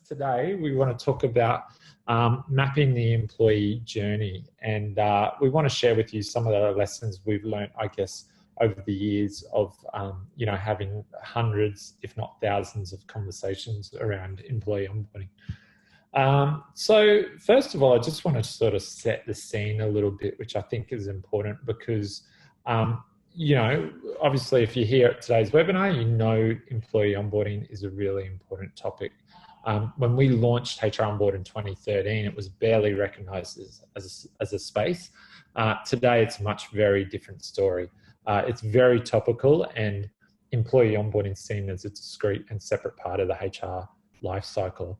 today we want to talk about mapping the employee journey, and we want to share with you some of the lessons we've learned, I guess, over the years of having hundreds, if not thousands, of conversations around employee onboarding. So first of all, I just want to sort of set the scene a little bit, which I think is important because obviously if you're here at today's webinar, employee onboarding is a really important topic. When we launched HROnboard in 2013, it was barely recognised as a space. Today, it's a very different story. It's very topical, and employee onboarding is seen as a discrete and separate part of the HR life cycle.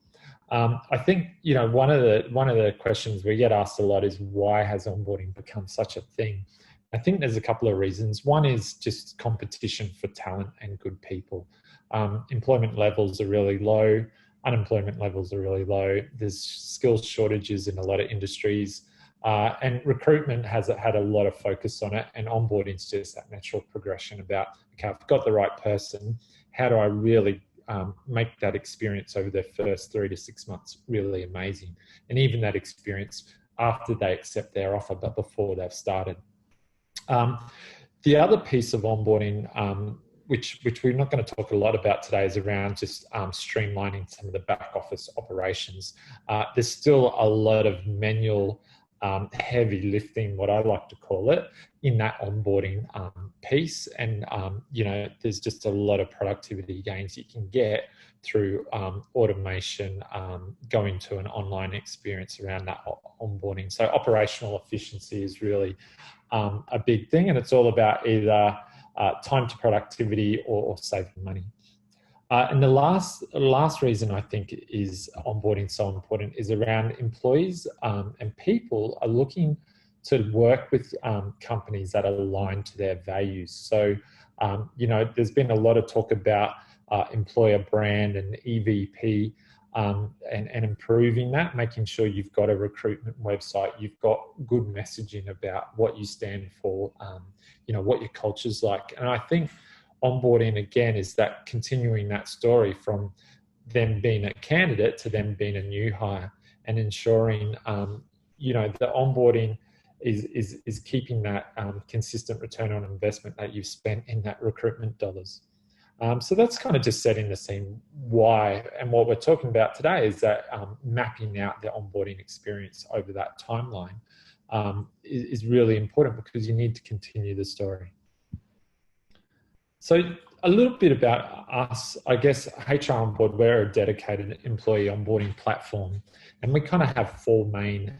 I think one of the questions we get asked a lot is, why has onboarding become such a thing? I think there's a couple of reasons. One is just competition for talent and good people. Employment levels are really low. Unemployment levels are really low. There's skills shortages in a lot of industries. And recruitment has had a lot of focus on it. And onboarding is just that natural progression about, okay, I've got the right person. How do I really make that experience over their first 3 to 6 months really amazing? And even that experience after they accept their offer, but before they've started. The other piece of onboarding, which we're not going to talk a lot about today, is around just streamlining some of the back office operations. There's still a lot of manual heavy lifting, what I like to call it, in that onboarding piece. And, there's just a lot of productivity gains you can get through automation, going to an online experience around that onboarding. So operational efficiency is really a big thing, and it's all about either time to productivity or saving money. And the last reason I think is onboarding so important is around employees and people are looking to work with companies that are aligned to their values. So, there's been a lot of talk about employer brand and EVP and improving that, making sure you've got a recruitment website, you've got good messaging about what you stand for, what your culture's like. And I think onboarding, again, is that continuing that story from them being a candidate to them being a new hire, and ensuring, the onboarding is keeping that consistent return on investment that you've spent in that recruitment dollars. So that's kind of just setting the scene why, and what we're talking about today is that mapping out the onboarding experience over that timeline is really important, because you need to continue the story. So a little bit about us. I guess HROnboard, we're a dedicated employee onboarding platform, and we kind of have 4 main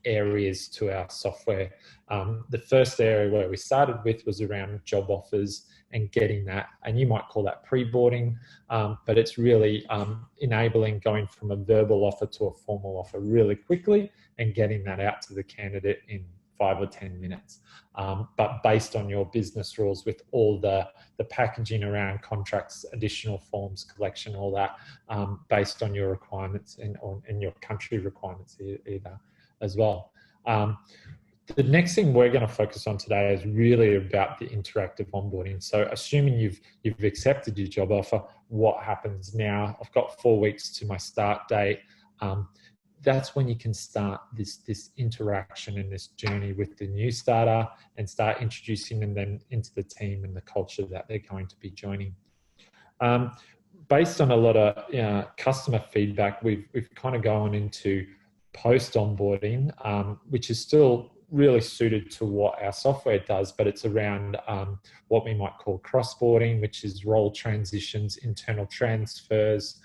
areas to our software. The first area where we started with was around job offers and getting that, and you might call that pre-boarding, but it's really enabling going from a verbal offer to a formal offer really quickly and getting that out to the candidate in 5 or 10 minutes, but based on your business rules, with all the packaging around contracts, additional forms, collection, all that, based on your requirements and your country requirements either as well. The next thing we're going to focus on today is really about the interactive onboarding. So assuming you've accepted your job offer, what happens now? I've got 4 weeks to my start date. That's when you can start this interaction and this journey with the new starter and start introducing them into the team and the culture that they're going to be joining. Based on a lot of customer feedback, we've kind of gone into post-onboarding, which is still really suited to what our software does, but it's around what we might call cross-boarding, which is role transitions, internal transfers,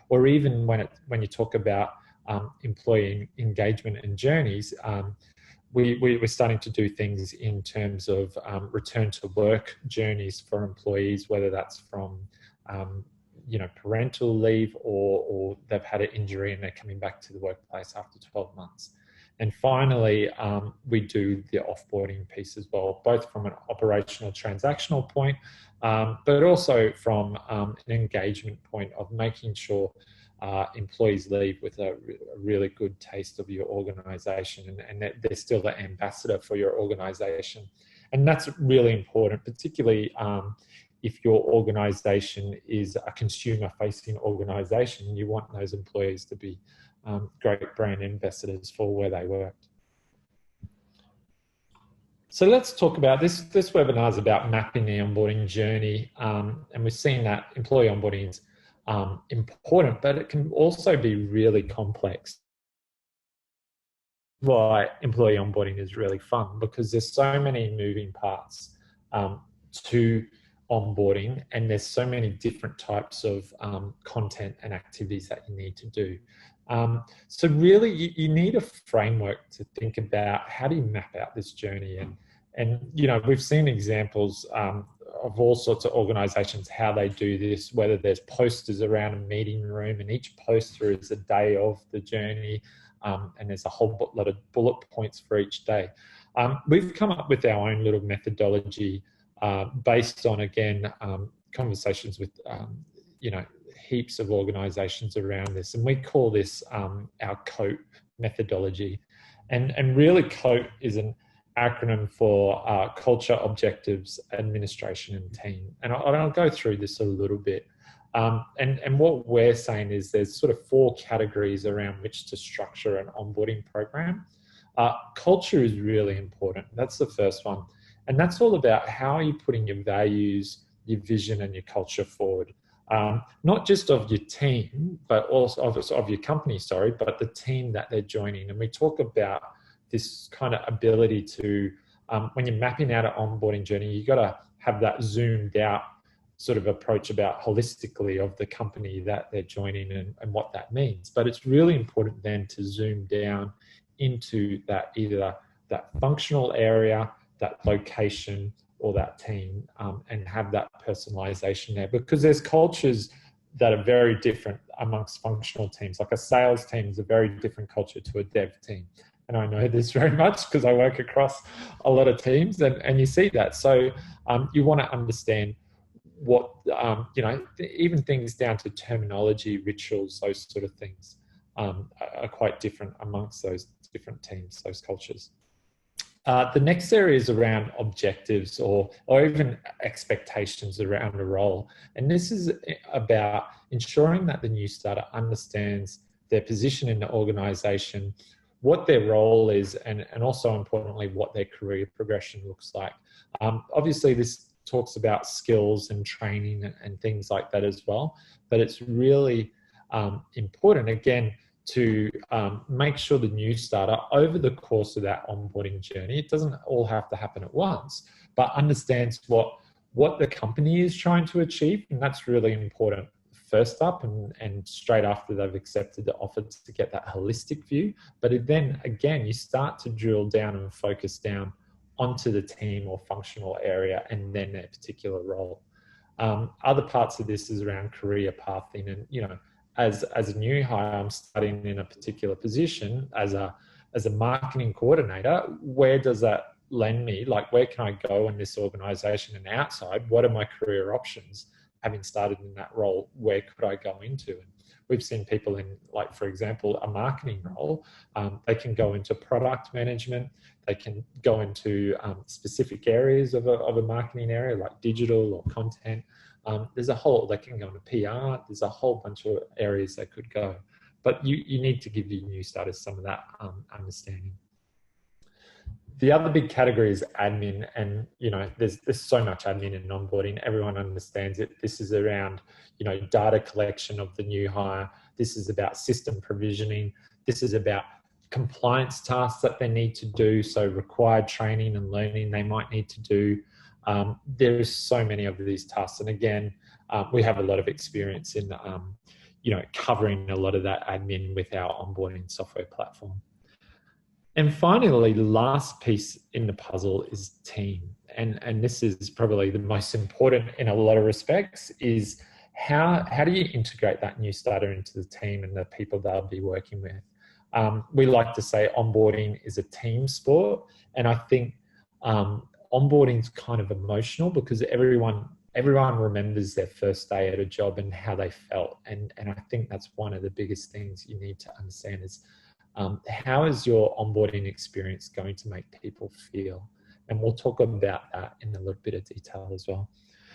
or even when you talk about employee engagement and journeys, we're starting to do things in terms of return to work journeys for employees, whether that's from parental leave or they've had an injury and they're coming back to the workplace after 12 months. And finally, we do the offboarding piece as well, both from an operational transactional point, but also from an engagement point of making sure employees leave with a really good taste of your organisation, and that they're still the ambassador for your organisation. And that's really important, particularly if your organization is a consumer-facing organization, you want those employees to be great brand ambassadors for where they worked. So let's talk about this. This webinar is about mapping the onboarding journey, and we've seen that employee onboarding is important, but it can also be really complex. Why employee onboarding is really fun, because there's so many moving parts to onboarding, and there's so many different types of content and activities that you need to do. So really you need a framework to think about how do you map out this journey, and you know, we've seen examples of all sorts of organizations how they do this, whether there's posters around a meeting room and each poster is a day of the journey, and there's a whole lot of bullet points for each day. We've come up with our own little methodology based on, again, conversations with you know, heaps of organizations around this, and we call this our CLOAK methodology. And really CLOAK is an acronym for culture, objectives, administration, and team. And I'll go through this a little bit. And what we're saying is there's sort of 4 categories around which to structure an onboarding program. Culture is really important. That's the first one. And that's all about how are you putting your values, your vision, and your culture forward. Not just of your team, but also of your company, sorry, but the team that they're joining. And we talk about this kind of ability to, when you're mapping out an onboarding journey, you've got to have that zoomed out sort of approach about holistically of the company that they're joining and what that means. But it's really important then to zoom down into that, either that functional area, that location, or that team, and have that personalization there, because there's cultures that are very different amongst functional teams. Like a sales team is a very different culture to a dev team. And I know this very much because I work across a lot of teams, and you see that. So you want to understand what, you know, even things down to terminology, rituals, those sort of things are quite different amongst those different teams, those cultures. The next area is around objectives or even expectations around a role. And this is about ensuring that the new starter understands their position in the organization, what their role is, and also importantly, what their career progression looks like. Obviously, this talks about skills and training and things like that as well, but it's really important, again, to make sure the new starter over the course of that onboarding journey, it doesn't all have to happen at once, but understands what the company is trying to achieve. And that's really important first up and straight after they've accepted the offer, to get that holistic view. But then again, you start to drill down and focus down onto the team or functional area and then their particular role. Other parts of this is around career pathing, and you know, as a new hire, I'm starting in a particular position as a marketing coordinator. Where does that lend me? Like, where can I go in this organization and outside? What are my career options? Having started in that role, where could I go into? And we've seen people in, like, for example, a marketing role, they can go into product management, they can go into specific areas of a marketing area like digital or content. There's a whole, they can go into PR, there's a whole bunch of areas they could go. But you need to give your new starters some of that understanding. The other big category is admin, and you know, there's so much admin in onboarding. Everyone understands it. This is around, you know, data collection of the new hire. This is about system provisioning. This is about compliance tasks that they need to do. So required training and learning they might need to do. There's so many of these tasks, and again, we have a lot of experience in, you know, covering a lot of that admin with our onboarding software platform. And finally, the last piece in the puzzle is team. And this is probably the most important in a lot of respects, is how do you integrate that new starter into the team and the people they'll be working with? We like to say onboarding is a team sport. And I think onboarding is kind of emotional, because everyone remembers their first day at a job and how they felt. And I think that's one of the biggest things you need to understand is, how is your onboarding experience going to make people feel? And we'll talk about that in a little bit of detail as well.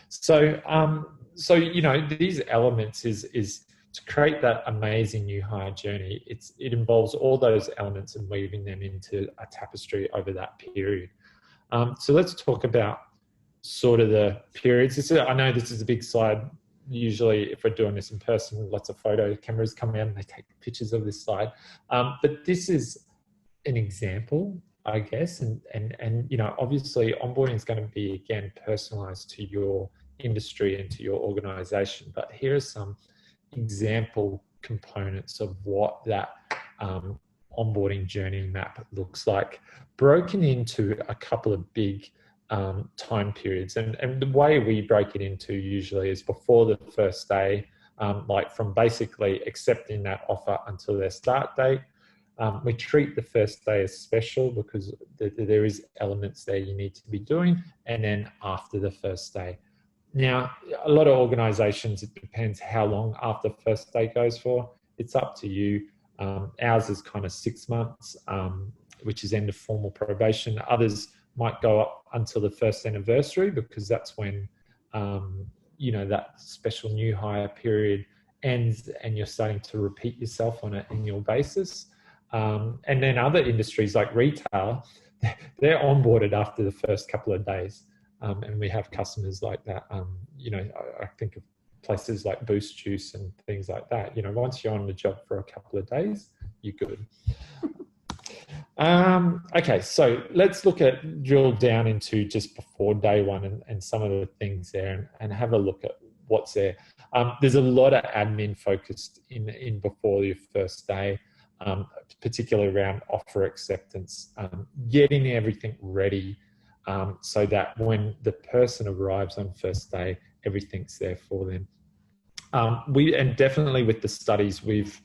So you know, these elements is to create that amazing new hire journey. It involves all those elements and weaving them into a tapestry over that period. So let's talk about sort of the periods. I know this is a big slide. Usually if we're doing this in person, lots of photo cameras come out and they take pictures of this slide. But this is an example, I guess. And you know, obviously onboarding is going to be, again, personalized to your industry and to your organization. But here are some example components of what that onboarding journey map looks like, broken into a couple of big time periods. And the way we break it into usually is before the first day, like from basically accepting that offer until their start date. We treat the first day as special because there is elements there you need to be doing, and then after the first day. Now, a lot of organizations, it depends how long after first day goes for. It's up to you. Ours is kind of 6 months, which is end of formal probation. Others might go up until the first anniversary because that's when, you know, that special new hire period ends and you're starting to repeat yourself on an annual basis. And then other industries like retail, they're onboarded after the first couple of days. And we have customers like that. You know, I think of places like Boost Juice and things like that. You know, once you're on the job for a couple of days, you're good. Okay, so let's drill down into just before day one and some of the things there and have a look at what's there. There's a lot of admin focused in before your first day, particularly around offer acceptance, getting everything ready so that when the person arrives on first day, everything's there for them. And definitely with the studies we've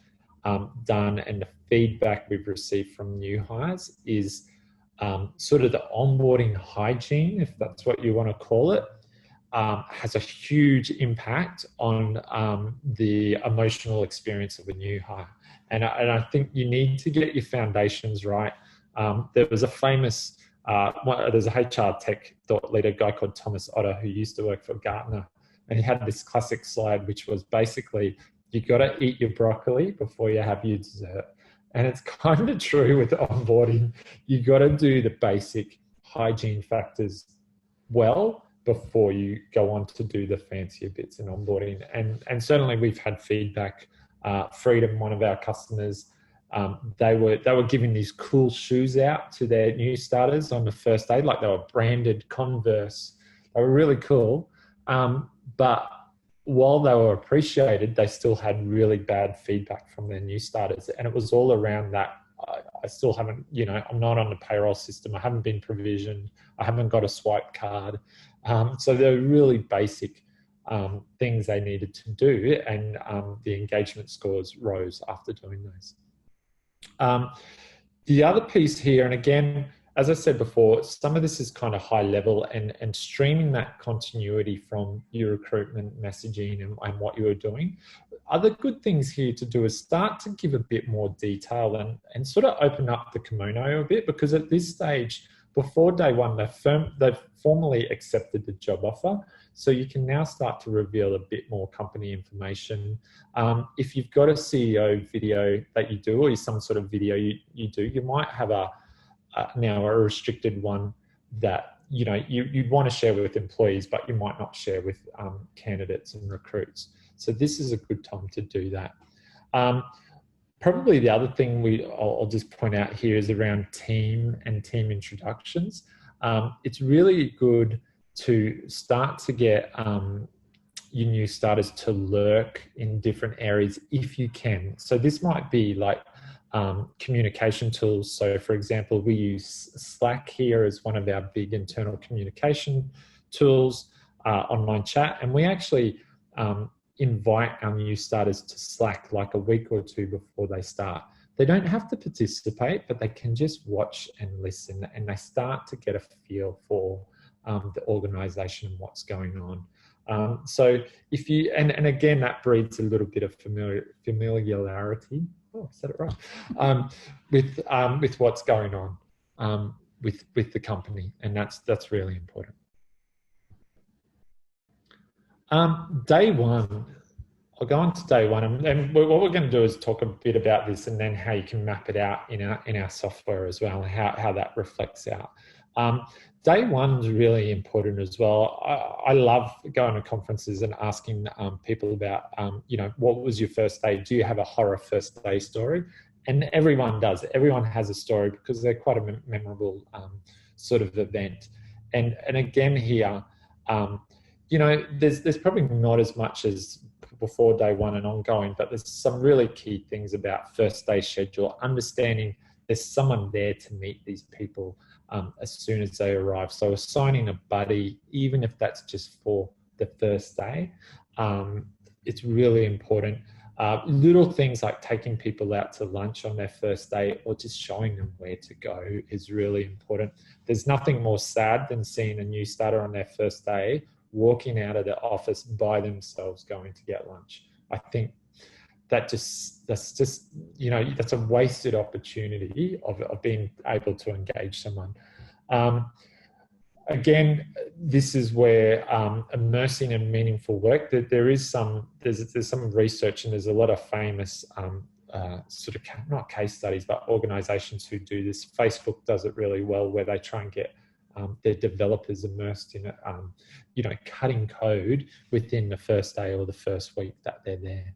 done and the feedback we've received from new hires is sort of the onboarding hygiene, if that's what you want to call it, has a huge impact on the emotional experience of a new hire. And I think you need to get your foundations right. There was a famous, there's a HR tech thought leader guy called Thomas Otter who used to work for Gartner. And he had this classic slide, which was basically, you got to eat your broccoli before you have your dessert. And it's kind of true with onboarding. You got to do the basic hygiene factors well before you go on to do the fancier bits in onboarding. And certainly we've had feedback. Freedom, one of our customers, they were giving these cool shoes out to their new starters on the first day, like they were branded Converse. They were really cool. But while they were appreciated, they still had really bad feedback from their new starters. And it was all around that. I still haven't, you know, I'm not on the payroll system. I haven't been provisioned. I haven't got a swipe card. So they're really basic things they needed to do. And the engagement scores rose after doing those. The other piece here, and again, as I said before, some of this is kind of high level and streaming that continuity from your recruitment messaging and what you were doing. Other good things here to do is start to give a bit more detail and sort of open up the kimono a bit, because at this stage, before day one, they've formally accepted the job offer. So you can now start to reveal a bit more company information. If you've got a CEO video that you do, or some sort of video you do, you might have now a restricted one that you want to share with employees, but you might not share with candidates and recruits. So this is a good time to do that. Probably the other thing I'll just point out here is around team and team introductions. It's really good to start to get your new starters to lurk in different areas if you can. So this might be like communication tools. So for example, we use Slack here as one of our big internal communication tools, online chat, and we actually invite our new starters to Slack like a week or two before they start. They don't have to participate, but they can just watch and listen, and they start to get a feel for the organization and what's going on. So if you, and again, that breeds a little bit of familiarity. Oh, I said it right. With what's going on with the company, and that's really important. Day one, I'll go on to day one, and what we're going to do is talk a bit about this, and then how you can map it out in our software as well, and how that reflects out. Day one is really important as well. I love going to conferences and asking people about, what was your first day? Do you have a horror first day story? And everyone does. Everyone has a story because they're quite a memorable sort of event. And again here, there's probably not as much as before day one and ongoing, but there's some really key things about first day schedule, understanding there's someone there to meet these people as soon as they arrive. So assigning a buddy, even if that's just for the first day, it's really important. Little things like taking people out to lunch on their first day or just showing them where to go is really important. There's nothing more sad than seeing a new starter on their first day walking out of the office by themselves going to get lunch. I think that's a wasted opportunity of being able to engage someone. Again, this is where immersing in meaningful work, that there's some research, and there's a lot of famous sort of, not case studies, but organizations who do this. Facebook does it really well, where they try and get their developers immersed in it, cutting code within the first day or the first week that they're there.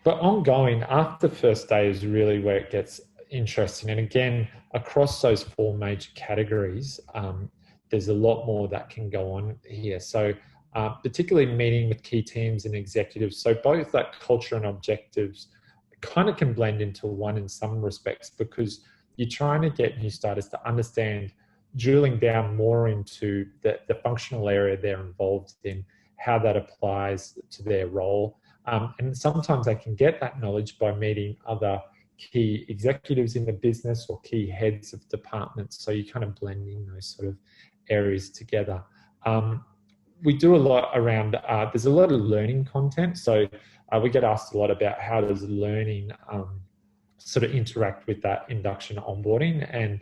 But ongoing, after the first day is really where it gets interesting. And again, across those four major categories, there's a lot more that can go on here. So particularly meeting with key teams and executives. So both that culture and objectives kind of can blend into one in some respects, because you're trying to get new starters to understand, drilling down more into the functional area they're involved in, how that applies to their role. And sometimes they can get that knowledge by meeting other key executives in the business or key heads of departments. So you're kind of blending those sort of areas together. We do a lot around, there's a lot of learning content. So we get asked a lot about how does learning sort of interact with that induction onboarding. And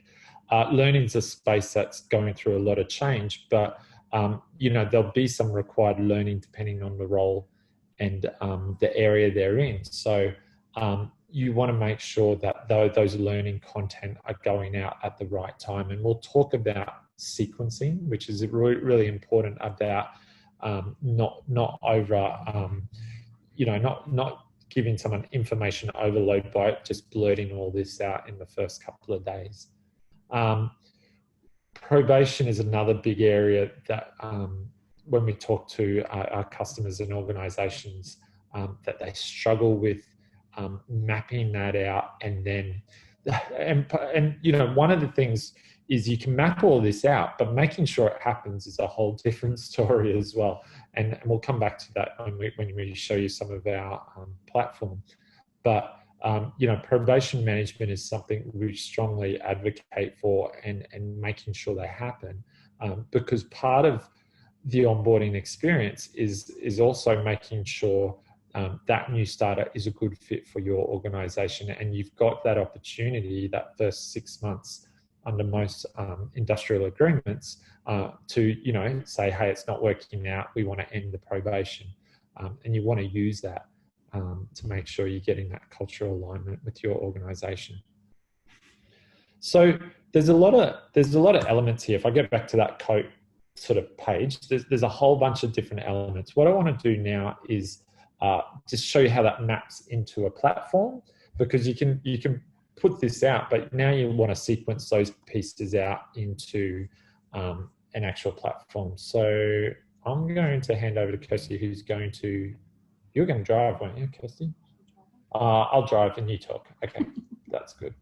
learning is a space that's going through a lot of change, but there'll be some required learning depending on the role and the area they're in. So you want to make sure that those learning content are going out at the right time. And we'll talk about sequencing, which is really, really important, about not giving someone information overload by just blurting all this out in the first couple of days. Probation is another big area that when we talk to our customers and organizations, that they struggle with mapping that out. And then, one of the things is you can map all this out, but making sure it happens is a whole different story as well. And we'll come back to that when we show you some of our platform. But, probation management is something we strongly advocate for, and making sure they happen, because part of the onboarding experience is also making sure that new starter is a good fit for your organization. And you've got that opportunity, that first 6 months under most industrial agreements, to say, hey, it's not working out, we want to end the probation. And you want to use that to make sure you're getting that cultural alignment with your organization. So there's a lot of elements here. If I get back to that CLOAK sort of page, there's a whole bunch of different elements. What I want to do now is just show you how that maps into a platform, because you can put this out, but now you want to sequence those pieces out into an actual platform. So I'm going to hand over to Kirsty, you're going to drive, won't you, Kirsty? I'll drive and you talk. Okay, that's good.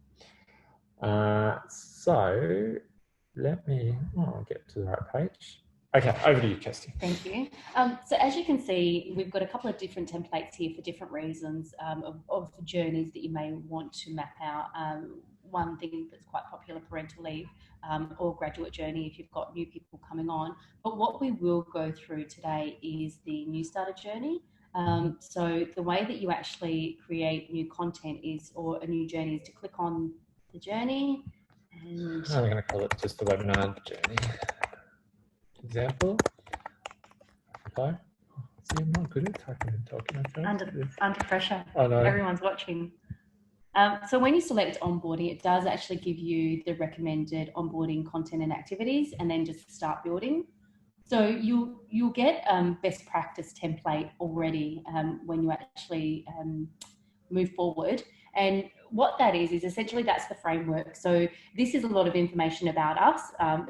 So I'll get to the right page. Okay, over to you, Kirsty. Thank you. So as you can see, we've got a couple of different templates here for different reasons of journeys that you may want to map out. One thing that's quite popular, parental leave, or graduate journey if you've got new people coming on. But what we will go through today is the new starter journey. So the way that you actually create new content or a new journey is to click on the journey. And I'm going to call it just the webinar journey. example. Okay. See, I'm not good at typing and talking. Under pressure. I know. Everyone's watching. So when you select onboarding, it does actually give you the recommended onboarding content and activities, and then just start building. So you'll get best practice template already when you actually move forward. And what that is essentially that's the framework. So this is a lot of information about us,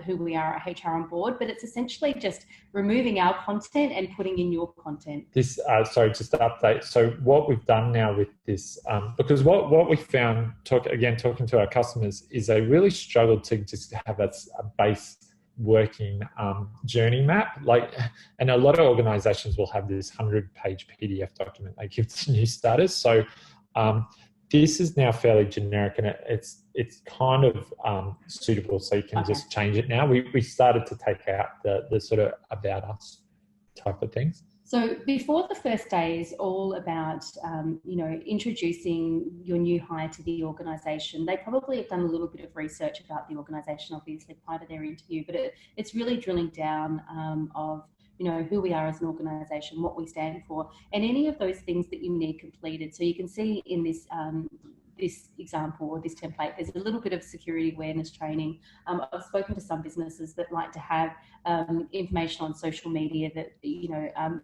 who we are at HROnboard, but it's essentially just removing our content and putting in your content. This, sorry, just to update. So what we've done now with this, because what we found, talking to our customers, is they really struggled to just have a base working journey map. And a lot of organizations will have this 100-page PDF document they give to new starters. So this is now fairly generic, and it's kind of suitable, so you can just change it now. We started to take out the sort of about us type of things. So before the first day is all about, introducing your new hire to the organisation. They probably have done a little bit of research about the organisation, obviously, prior to their interview, but it's really drilling down of who we are as an organisation, what we stand for, and any of those things that you need completed. So you can see in this this example or this template, there's a little bit of security awareness training. I've spoken to some businesses that like to have information on social media that,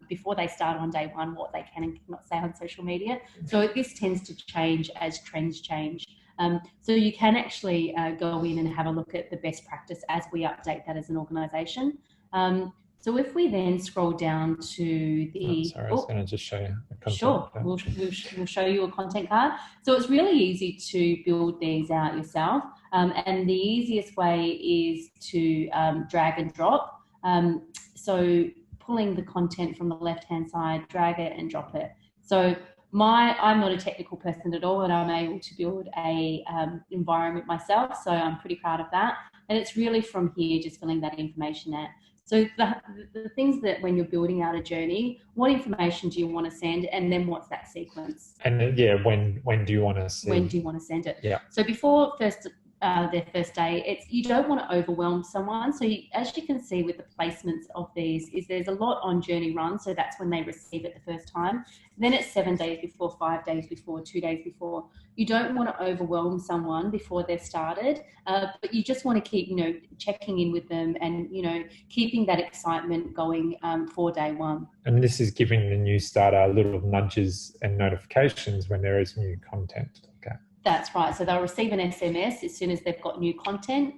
before they start on day one, what they can and cannot say on social media. So this tends to change as trends change. So you can actually go in and have a look at the best practice as we update that as an organisation. So if we then scroll down to the... sorry, I was going to just show you a content. Sure, we'll show you a content card. So it's really easy to build these out yourself. And the easiest way is to drag and drop. So pulling the content from the left-hand side, drag it and drop it. So I'm not a technical person at all, and I'm able to build a environment myself. So I'm pretty proud of that. And it's really from here, just filling that information out. So the things that when you're building out a journey, what information do you want to send, and then what's that sequence? And when do you want to send? When do you want to send it? Yeah. So before their first day, you don't want to overwhelm someone. So as you can see with the placements of these, there's a lot on journey run. So that's when they receive it the first time. Then it's 7 days before, 5 days before, 2 days before. You don't want to overwhelm someone before they've started, but you just want to keep, checking in with them and, keeping that excitement going for day one. And this is giving the new starter little nudges and notifications when there is new content. Okay. That's right. So they'll receive an SMS as soon as they've got new content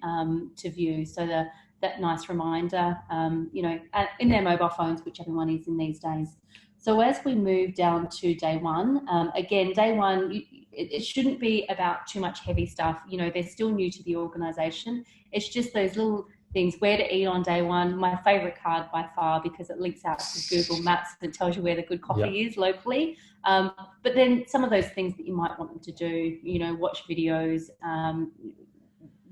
to view. So that nice reminder, in their mobile phones, which everyone is in these days. So as we move down to day one, again, day one, it shouldn't be about too much heavy stuff. They're still new to the organisation. It's just those little things, where to eat on day one. My favourite card by far, because it links out to Google Maps and tells you where the good coffee is locally. But then some of those things that you might want them to do, watch videos,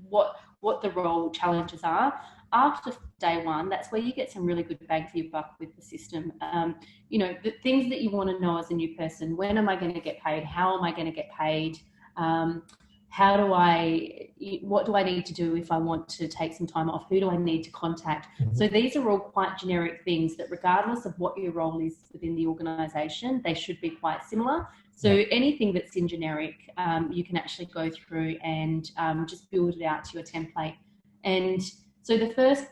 what the role challenges are. After day one, that's where you get some really good bang for your buck with the system. The things that you want to know as a new person: when am I going to get paid? How am I going to get paid? What do I need to do if I want to take some time off? Who do I need to contact? Mm-hmm. So these are all quite generic things that, regardless of what your role is within the organisation, they should be quite similar. So anything that's in generic, you can actually go through and just build it out to your template. And so the first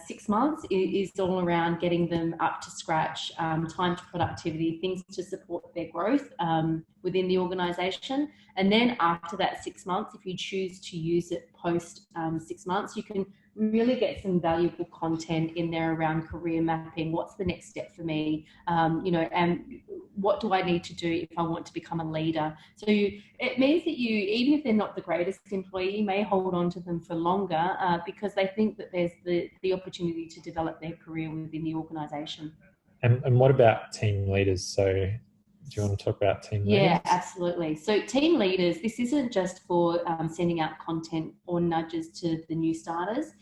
6 months is all around getting them up to scratch, time to productivity, things to support their growth within the organisation. And then after that 6 months, if you choose to use it post 6 months, you can really get some valuable content in there around career mapping. What's the next step for me? And what do I need to do if I want to become a leader? So it means that even if they're not the greatest employee, you may hold on to them for longer because they think that there's the opportunity to develop their career within the organisation. And what about team leaders? So do you want to talk about team leaders? Yeah, absolutely. So team leaders, this isn't just for sending out content or nudges to the new starters.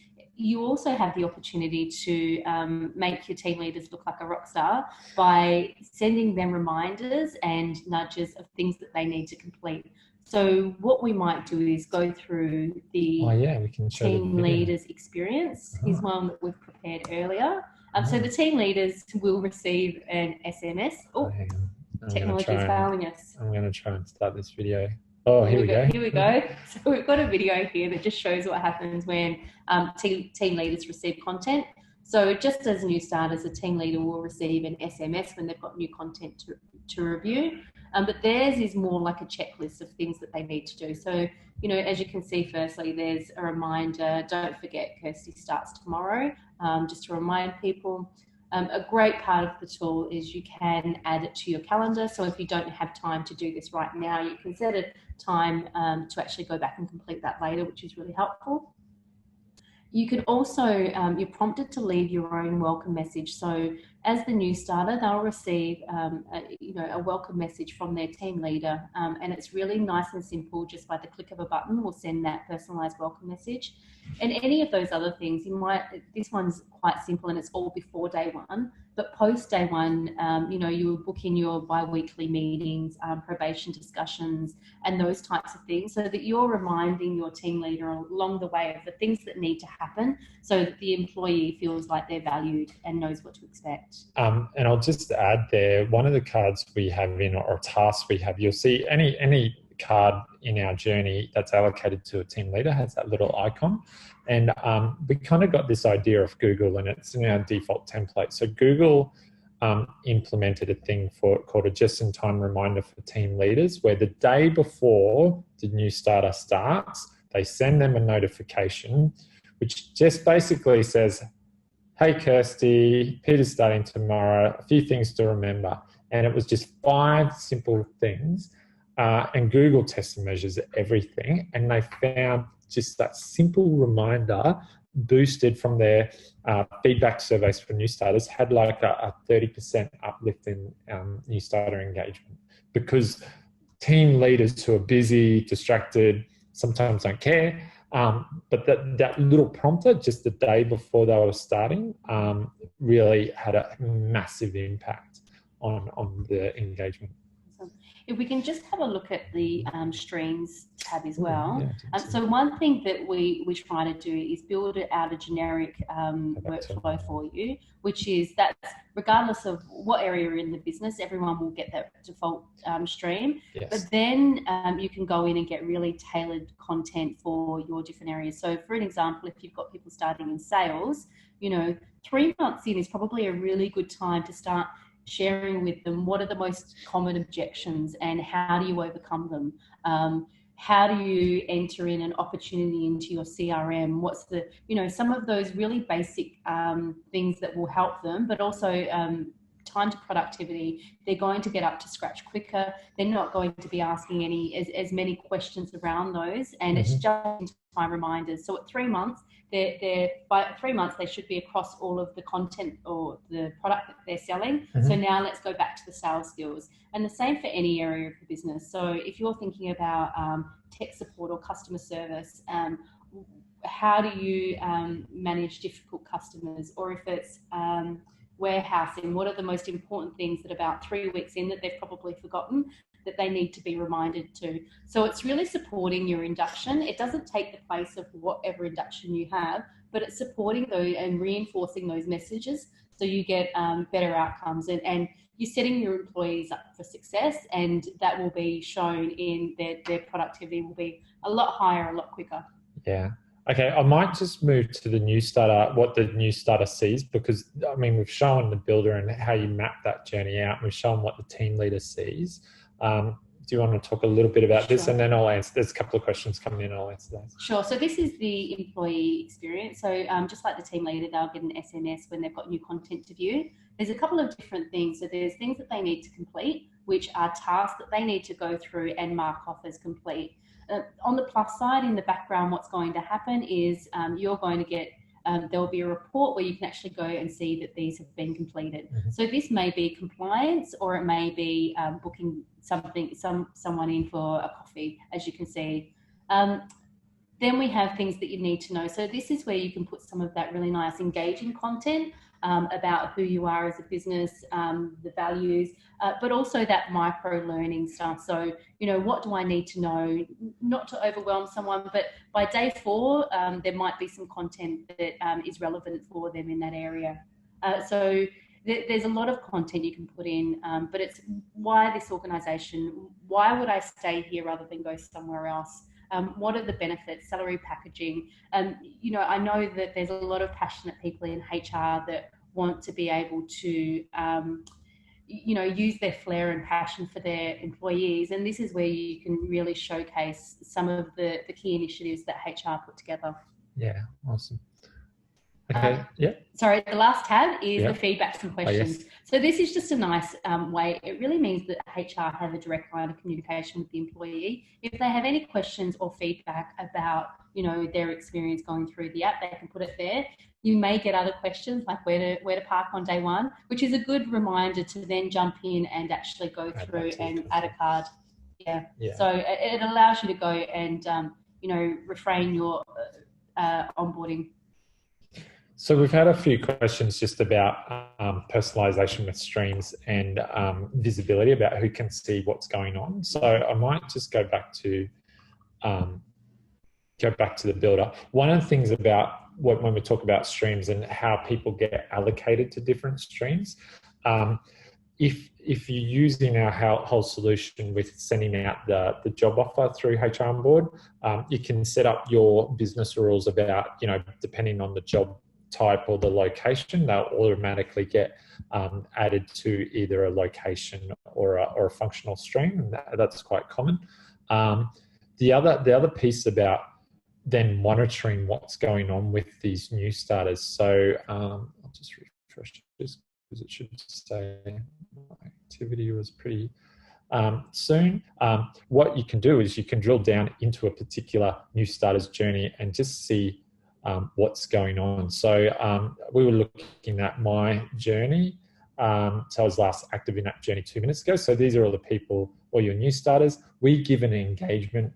You also have the opportunity to make your team leaders look like a rock star by sending them reminders and nudges of things that they need to complete. So what we might do is go through the we can show team the leaders experience. Here's one that we've prepared earlier. So the team leaders will receive an SMS. Oh, technology is failing us. I'm going to try and start this video. Oh, here we go. Here we go. So we've got a video here that just shows what happens when team leaders receive content. So just as new starters, a team leader will receive an SMS when they've got new content to review. But theirs is more like a checklist of things that they need to do. So, you know, as you can see, firstly, there's a reminder, don't forget Kirsty starts tomorrow, just to remind people. A great part of the tool is you can add it to your calendar. So if you don't have time to do this right now, you can set a time to actually go back and complete that later, which is really helpful. You can also, you're prompted to leave your own welcome message. So as the new starter, they'll receive a welcome message from their team leader. And it's really nice and simple. Just by the click of a button, we'll send that personalized welcome message. And any of those other things, this one's quite simple and it's all before day one. But post day one, you will book in your bi-weekly meetings, probation discussions, and those types of things, so that you're reminding your team leader along the way of the things that need to happen, so that the employee feels like they're valued and knows what to expect. And I'll just add there, one of the cards we have or tasks we have, you'll see any card in our journey that's allocated to a team leader has that little icon. And we kind of got this idea of Google, and it's in our default template. So Google implemented a thing called a just-in-time reminder for team leaders, where the day before the new starter starts, they send them a notification, which just basically says, hey, Kirsty, Peter's starting tomorrow, a few things to remember. And it was just 5 simple things. And Google tests and measures everything. And they found just that simple reminder boosted from their feedback surveys for new starters, had like a 30% uplift in new starter engagement, because team leaders who are busy, distracted, sometimes don't care. But that little prompter just the day before they were starting really had a massive impact on the engagement. If we can just have a look at the streams tab as well. So one thing that we try to do is build out a generic workflow for you, which is that regardless of what area you're in the business, everyone will get that default stream. Yes. But then you can go in and get really tailored content for your different areas. So for an example, if you've got people starting in sales, 3 months in is probably a really good time to start sharing with them what are the most common objections and how do you overcome them. How do you enter in an opportunity into your CRM? What's the, some of those really basic things that will help them, but also time to productivity. They're going to get up to scratch quicker. They're not going to be asking as many questions around those, and it's just time reminders. So at 3 months, by 3 months they should be across all of the content or the product that they're selling. So now let's go back to the sales skills, and the same for any area of the business. So if you're thinking about tech support or customer service, how do you manage difficult customers, or if it's warehousing, what are the most important things that about 3 weeks in that they've probably forgotten that they need to be reminded to. So it's really supporting your induction. It doesn't take the place of whatever induction you have, but it's supporting those and reinforcing those messages so you get better outcomes, and you're setting your employees up for success, and that will be shown in their productivity will be a lot higher, a lot quicker. Yeah. Okay, I might just move to the new starter, what the new starter sees, because I mean, we've shown the builder and how you map that journey out. We've shown what the team leader sees. Do you want to talk a little bit about this? And then I'll answer, there's a couple of questions coming in, I'll answer those. Sure, so this is the employee experience. So just like the team leader, they'll get an SMS when they've got new content to view. There's a couple of different things. So there's things that they need to complete, which are tasks that they need to go through and mark off as complete. On the plus side, in the background, what's going to happen is you're going to get, there will be a report where you can actually go and see that these have been completed. So this may be compliance, or it may be booking someone in for a coffee, as you can see. Then we have things that you need to know. So this is where you can put some of that really nice engaging content. about who you are as a business, the values, but also that micro learning stuff. So, you know, what do I need to know? Not to overwhelm someone, but by day 4, there might be some content that is relevant for them in that area. So there's a lot of content you can put in, but it's why this organisation, why would I stay here rather than go somewhere else? What are the benefits, salary packaging? You know, I know that there's a lot of passionate people in HR that want to be able to, you know, use their flair and passion for their employees. And this is where you can really showcase some of the key initiatives that HR put together. Yeah, awesome. Okay, yeah. Sorry, the last tab is the feedbacks and questions. Oh, yes. So this is just a nice way. It really means that HR have a direct line of communication with the employee. If they have any questions or feedback about, you know, their experience going through the app, they can put it there. You may get other questions like where to park on day 1, which is a good reminder to then jump in and actually go through and add a card. Yeah. So it allows you to go and, you know, refrain your onboarding. So we've had a few questions just about personalization with streams and visibility, about who can see what's going on. So I might just go back to the builder. One of the things about when we talk about streams and how people get allocated to different streams, if you're using our whole solution with sending out the job offer through HROnboard, you can set up your business rules about, you know, depending on the job type or the location, they'll automatically get added to either a location or a functional stream, and that's quite common. The other piece about then monitoring what's going on with these new starters. So I'll just refresh this because it should say my activity was pretty soon. What you can do is you can drill down into a particular new starter's journey and just see what's going on. So we were looking at my journey. So I was last active in that journey 2 minutes ago. So these are all the people, all your new starters. We give an engagement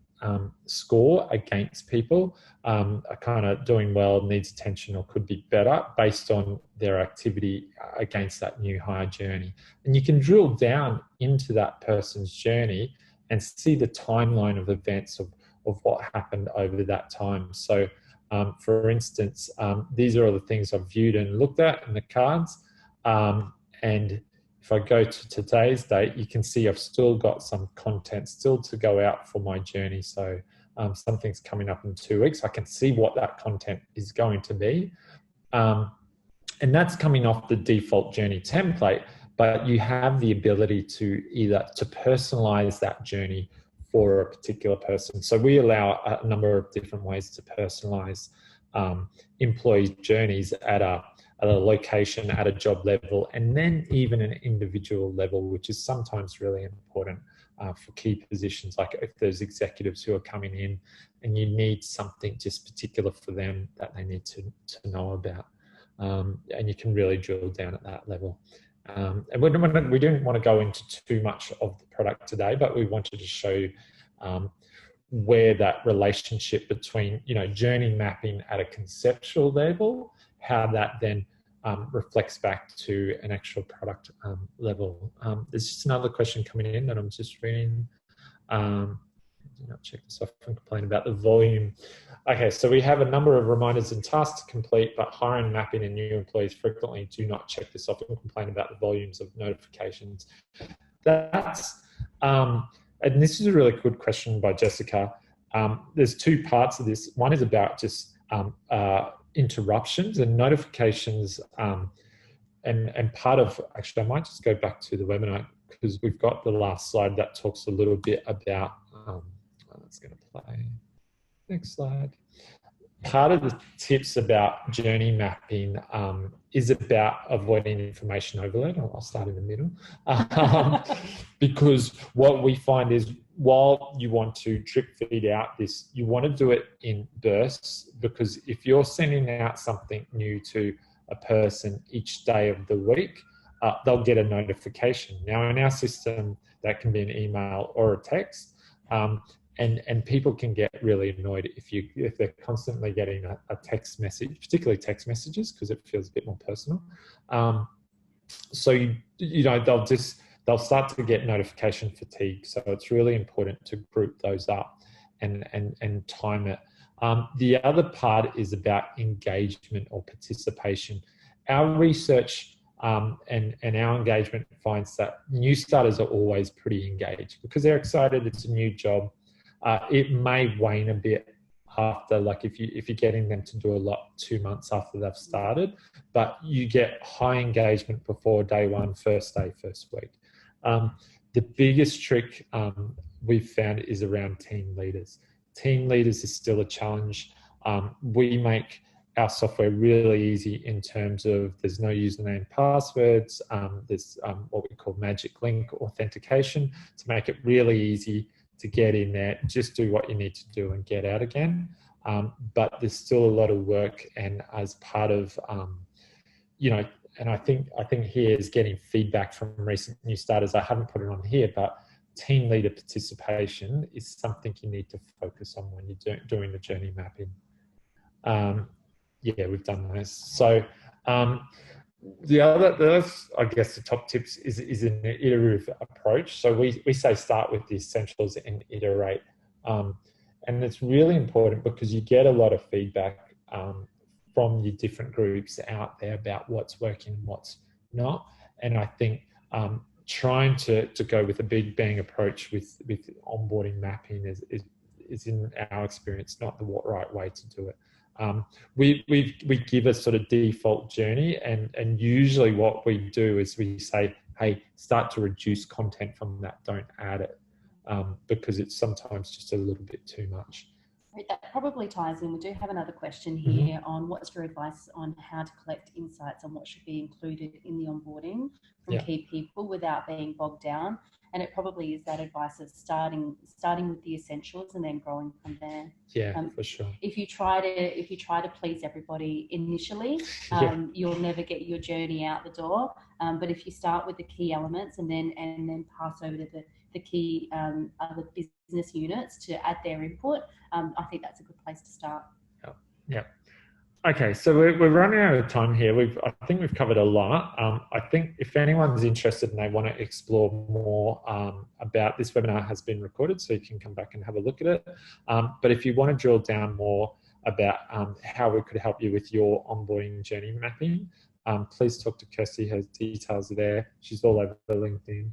score against people are kind of doing well, needs attention or could be better based on their activity against that new hire journey. And you can drill down into that person's journey and see the timeline of events of what happened over that time. So for instance, these are all the things I've viewed and looked at in the cards. And if I go to today's date, you can see I've still got some content still to go out for my journey. So something's coming up in 2 weeks. I can see what that content is going to be. And that's coming off the default journey template, but you have the ability to either to personalize that journey for a particular person. So we allow a number of different ways to personalize employee journeys at a location, at a job level, and then even an individual level, which is sometimes really important for key positions. Like if there's executives who are coming in and you need something just particular for them that they need to know about. And you can really drill down at that level. And we didn't want to go into too much of the product today, but we wanted to show where that relationship between, you know, journey mapping at a conceptual level, how that then reflects back to an actual product level. There's just another question coming in that I'm just reading. Do not check this off and complain about the volume. Okay, so we have a number of reminders and tasks to complete, but hiring, mapping and new employees frequently do not check this off and complain about the volumes of notifications. That's, and this is a really good question by Jessica. There's 2 parts of this. One is about just interruptions and notifications. And part of, actually, I might just go back to the webinar because we've got the last slide that talks a little bit about, it's going to play. Next slide. Part of the tips about journey mapping is about avoiding information overload. I'll start in the middle. Because what we find is while you want to drip feed out this, you want to do it in bursts, because if you're sending out something new to a person each day of the week, they'll get a notification. Now in our system, that can be an email or a text. and people can get really annoyed if they're constantly getting a text message, particularly text messages, because it feels a bit more personal. So you know, they'll start to get notification fatigue. So it's really important to group those up and time it. The other part is about engagement or participation. Our research and our engagement finds that new starters are always pretty engaged because they're excited. It's a new job. It may wane a bit after, like if you're getting them to do a lot 2 months after they've started, but you get high engagement before day one, first day, first week. The biggest trick we've found is around team leaders. Team leaders is still a challenge. We make our software really easy in terms of there's no username passwords. There's what we call magic link authentication to make it really easy to get in there, just do what you need to do and get out again. But there's still a lot of work, and as part of, you know, and I think here is getting feedback from recent new starters. I haven't put it on here, but team leader participation is something you need to focus on when you're doing the journey mapping. Yeah, we've done those. So the other, I guess, the top tips is an iterative approach. So we say start with the essentials and iterate. And it's really important because you get a lot of feedback from your different groups out there about what's working and what's not. And I think trying to go with a big bang approach with onboarding mapping is in our experience not the right way to do it. We give a sort of default journey, and usually what we do is we say, hey, start to reduce content from that, don't add it, because it's sometimes just a little bit too much. That probably ties in. We do have another question here on what's your advice on how to collect insights on what should be included in the onboarding from key people without being bogged down. And it probably is that advice of starting with the essentials and then growing from there. Yeah, for sure. If you try to please everybody initially, you'll never get your journey out the door. But if you start with the key elements and then pass over to the key other business units to add their input, I think that's a good place to start. Yeah. Okay, so we're running out of time here. I think we've covered a lot. I think if anyone's interested and they want to explore more about this webinar has been recorded, so you can come back and have a look at it. But if you want to drill down more about how we could help you with your onboarding journey mapping, please talk to Kirsty. Her details are there. She's all over LinkedIn.